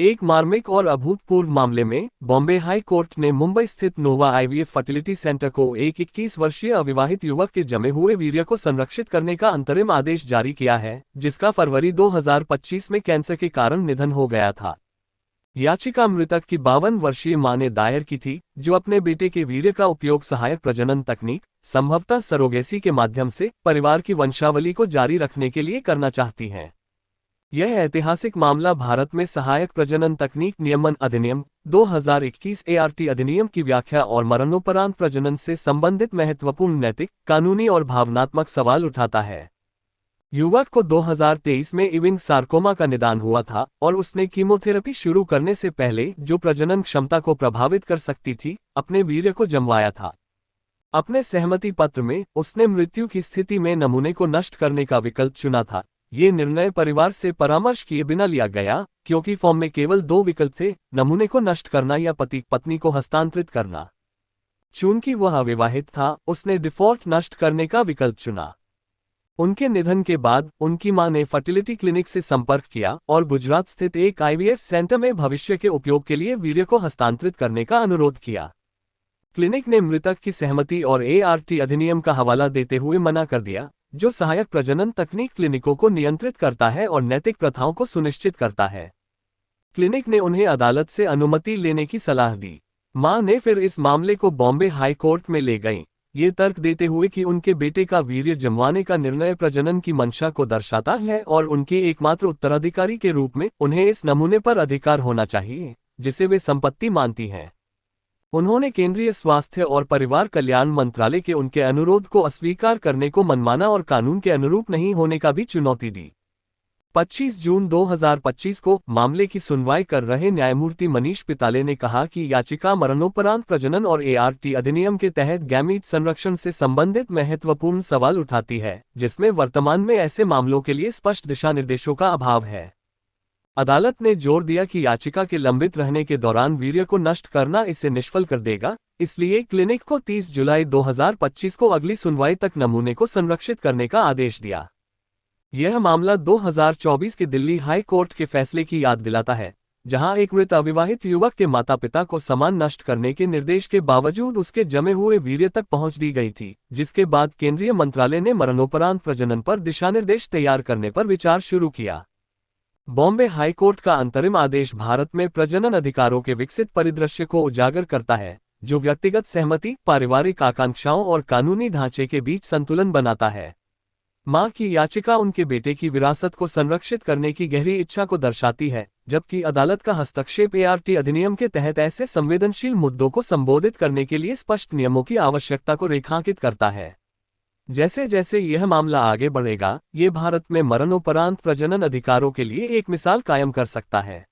एक मार्मिक और अभूतपूर्व मामले में बॉम्बे हाई कोर्ट ने मुंबई स्थित नोवा आईवीएफ फर्टिलिटी सेंटर को एक 21 वर्षीय अविवाहित युवक के जमे हुए वीर्य को संरक्षित करने का अंतरिम आदेश जारी किया है, जिसका फरवरी 2025 में कैंसर के कारण निधन हो गया था। याचिका मृतक की 52 वर्षीय मां ने दायर की थी, जो अपने बेटे के वीर्य का उपयोग सहायक प्रजनन तकनीक, संभवतः सरोगेसी के माध्यम से परिवार की वंशावली को जारी रखने के लिए करना चाहती हैं। यह ऐतिहासिक मामला भारत में सहायक प्रजनन तकनीक नियमन अधिनियम 2021 ART अधिनियम की व्याख्या और मरणोपरांत प्रजनन से संबंधित महत्वपूर्ण नैतिक, कानूनी और भावनात्मक सवाल उठाता है। युवक को 2023 में इविंग सार्कोमा का निदान हुआ था और उसने कीमोथेरेपी शुरू करने से पहले, जो प्रजनन क्षमता को प्रभावित कर सकती थी, अपने वीर्य को जमवाया था। अपने सहमति पत्र में उसने मृत्यु की स्थिति में नमूने को नष्ट करने का विकल्प चुना था। ये निर्णय परिवार से परामर्श किए बिना लिया गया, क्योंकि फॉर्म में केवल 2 विकल्प थे, नमूने को नष्ट करना या पति पत्नी को हस्तांतरित करना। चूंकि वह अविवाहित था, उसने डिफॉल्ट नष्ट करने का विकल्प चुना। उनके निधन के बाद उनकी मां ने फर्टिलिटी क्लिनिक से संपर्क किया और गुजरात स्थित एक आईवीएफ सेंटर में भविष्य के उपयोग के लिए वीर्य को हस्तांतरित करने का अनुरोध किया। क्लिनिक ने मृतक की सहमति और ART अधिनियम का हवाला देते हुए मना कर दिया, जो सहायक प्रजनन तकनीक क्लिनिकों को नियंत्रित करता है और नैतिक प्रथाओं को सुनिश्चित करता है। क्लिनिक ने उन्हें अदालत से अनुमति लेने की सलाह दी। मां ने फिर इस मामले को बॉम्बे हाई कोर्ट में ले गईं, ये तर्क देते हुए कि उनके बेटे का वीर्य जमवाने का निर्णय प्रजनन की मंशा को दर्शाता है और उनके एकमात्र उत्तराधिकारी के रूप में उन्हें इस नमूने पर अधिकार होना चाहिए, जिसे वे संपत्ति मानती हैं। उन्होंने केंद्रीय स्वास्थ्य और परिवार कल्याण मंत्रालय के उनके अनुरोध को अस्वीकार करने को मनमाना और कानून के अनुरूप नहीं होने का भी चुनौती दी। 25 जून 2025 को मामले की सुनवाई कर रहे न्यायमूर्ति मनीष पिताले ने कहा कि याचिका मरणोपरांत प्रजनन और ART अधिनियम के तहत गैमीट संरक्षण से संबंधित महत्वपूर्ण सवाल उठाती है, जिसमें वर्तमान में ऐसे मामलों के लिए स्पष्ट दिशानिर्देशों का अभाव है। अदालत ने जोर दिया कि याचिका के लंबित रहने के दौरान वीर्य को नष्ट करना इसे निष्फल कर देगा, इसलिए क्लिनिक को 30 जुलाई 2025 को अगली सुनवाई तक नमूने को संरक्षित करने का आदेश दिया। यह मामला 2024 के दिल्ली हाई कोर्ट के फैसले की याद दिलाता है, जहां एक मृत अविवाहित युवक के माता-पिता को सामान नष्ट करने के निर्देश के बावजूद उसके जमे हुए वीर्य तक पहुंच दी गई थी, जिसके बाद केंद्रीय मंत्रालय ने मरणोपरांत प्रजनन पर दिशानिर्देश तैयार करने पर विचार शुरू किया। बॉम्बे हाई कोर्ट का अंतरिम आदेश भारत में प्रजनन अधिकारों के विकसित परिदृश्य को उजागर करता है, जो व्यक्तिगत सहमति, पारिवारिक आकांक्षाओं और कानूनी ढांचे के बीच संतुलन बनाता है। मां की याचिका उनके बेटे की विरासत को संरक्षित करने की गहरी इच्छा को दर्शाती है, जबकि अदालत का हस्तक्षेप ART अधिनियम के तहत ऐसे संवेदनशील मुद्दों को संबोधित करने के लिए स्पष्ट नियमों की आवश्यकता को रेखांकित करता है। जैसे जैसे यह मामला आगे बढ़ेगा, ये भारत में मरणोपरांत प्रजनन अधिकारों के लिए एक मिसाल कायम कर सकता है।